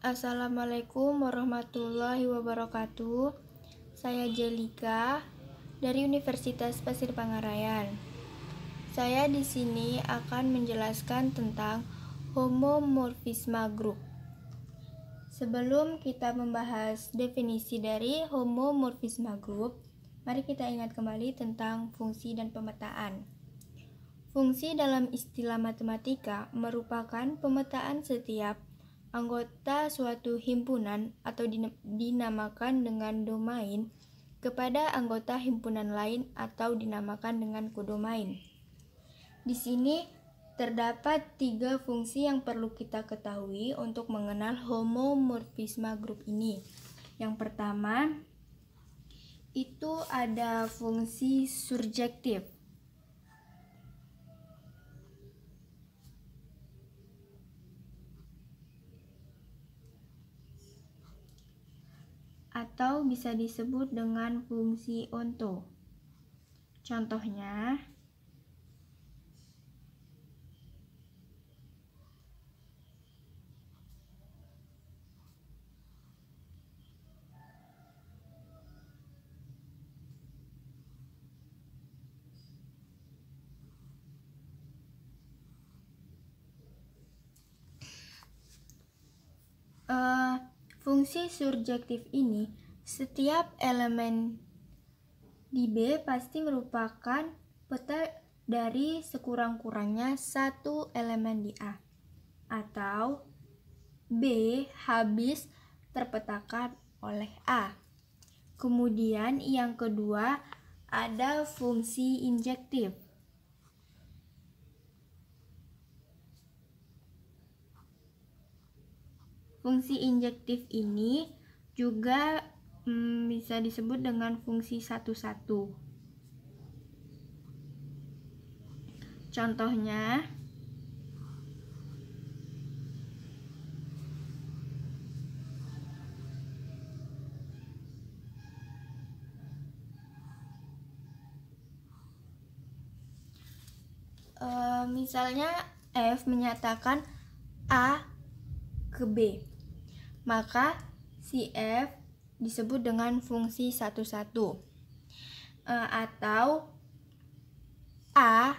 Assalamualaikum warahmatullahi wabarakatuh. Saya Jelika dari Universitas Pasir Pangarayan. Saya di sini akan menjelaskan tentang homomorfisme grup. Sebelum kita membahas definisi dari homomorfisme grup, mari kita ingat kembali tentang fungsi dan pemetaan. Fungsi dalam istilah matematika merupakan pemetaan setiap anggota suatu himpunan atau dinamakan dengan domain kepada anggota himpunan lain atau dinamakan dengan kodomain. Di sini terdapat 3 fungsi yang perlu kita ketahui untuk mengenal homomorfisme grup ini. Yang pertama, itu ada fungsi surjektif. Atau bisa disebut dengan fungsi onto. Contohnya, fungsi surjektif ini, setiap elemen di B pasti merupakan peta dari sekurang-kurangnya satu elemen di A, atau B habis terpetakan oleh A. Kemudian yang kedua ada fungsi injektif. Fungsi injektif ini juga bisa disebut dengan fungsi satu-satu. Contohnya, misalnya F menyatakan A ke B, maka si F disebut dengan fungsi satu-satu. Atau A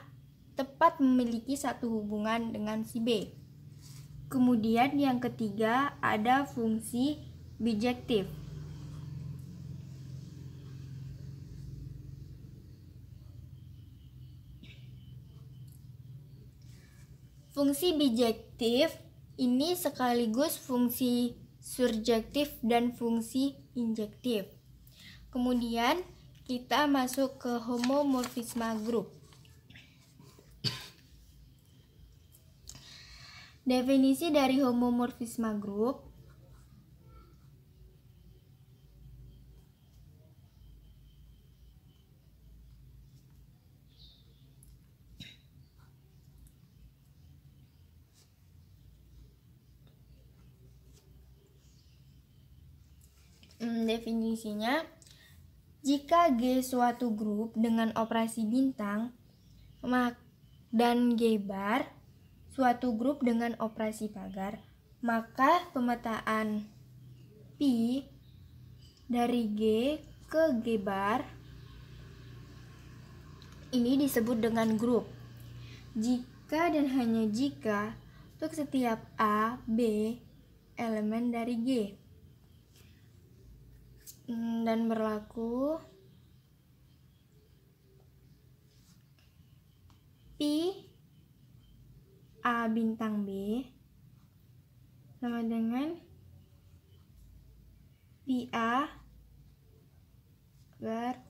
tepat memiliki satu hubungan dengan si B. Kemudian yang ketiga ada fungsi bijektif. Fungsi bijektif ini sekaligus fungsi surjektif dan fungsi injektif. Kemudian kita masuk ke homomorfisme grup. Definisi dari homomorfisme grup definisinya, jika G suatu grup dengan operasi bintang dan G bar suatu grup dengan operasi pagar, maka pemetaan P dari G ke G bar ini disebut dengan grup. Jika dan hanya jika untuk setiap A, B elemen dari G. Dan berlaku P A bintang B sama dengan PA bar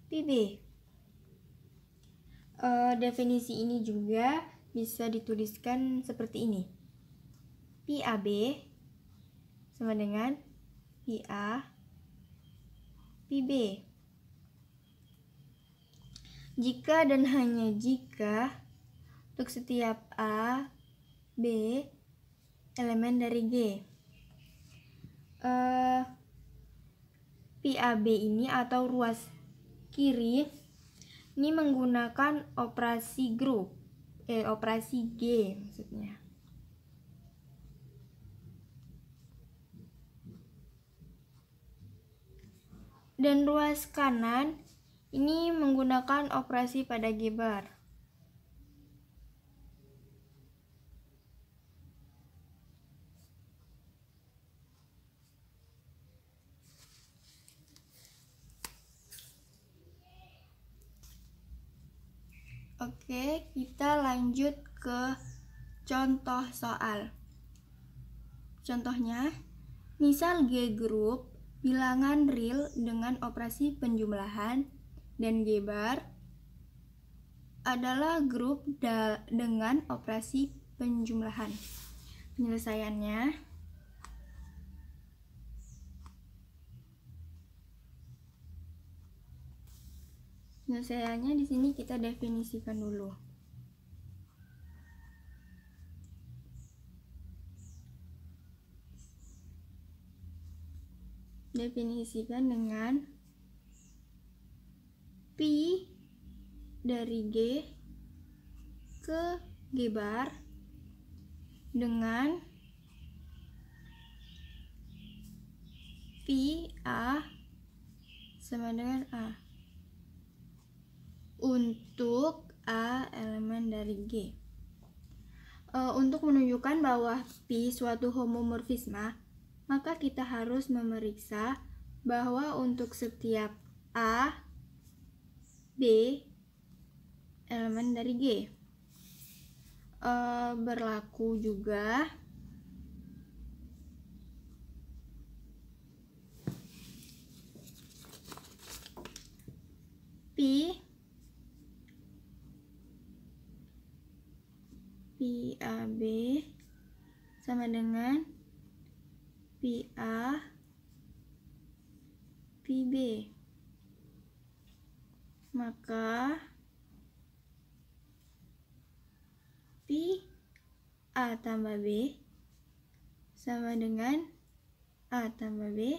PB. Definisi ini juga bisa dituliskan seperti ini. PAB sama dengan PA PB. Jika dan hanya jika untuk setiap A, B elemen dari G. PAB ini atau ruas kiri ini menggunakan operasi grup, operasi G maksudnya. Dan ruas kanan ini menggunakan operasi pada G-bar. Oke, kita lanjut ke contoh soal. Contohnya, misal G grup bilangan real dengan operasi penjumlahan dan G-bar adalah grup dengan operasi penjumlahan. Penyelesaiannya, di sini kita definisikan dulu. Definisikan dengan pi dari G ke G-bar dengan pi A sama dengan A untuk A elemen dari G. Untuk menunjukkan bahwa pi suatu homomorfisme, maka kita harus memeriksa bahwa untuk setiap A, B elemen dari G. Berlaku juga pi AB sama dengan pi A pi B. Maka pi A tambah B sama dengan A tambah B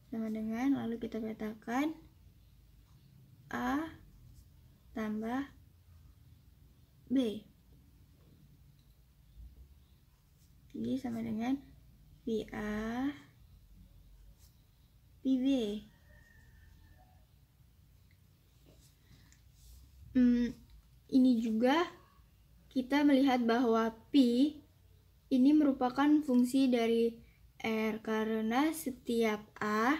sama dengan, lalu kita petakan A tambah B. Jadi sama dengan pi A pi B. Ini juga kita melihat bahwa pi ini merupakan fungsi dari R karena setiap A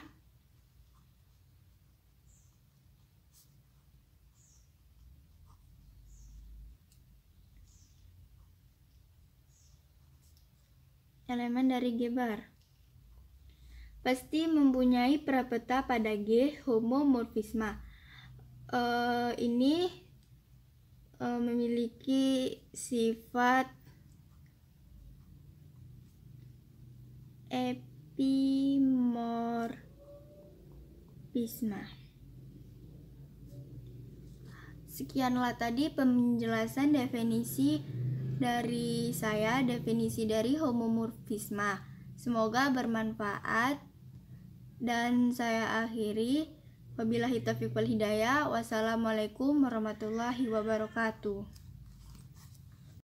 elemen dari G-bar pasti mempunyai prapeta pada G homomorfisme. Ini memiliki sifat epimorfisme. Sekianlah tadi penjelasan definisi dari saya, definisi dari homomorfisme. Semoga bermanfaat dan saya akhiri. Wabillahi taufiq wal hidayah. Wassalamualaikum warahmatullahi wabarakatuh.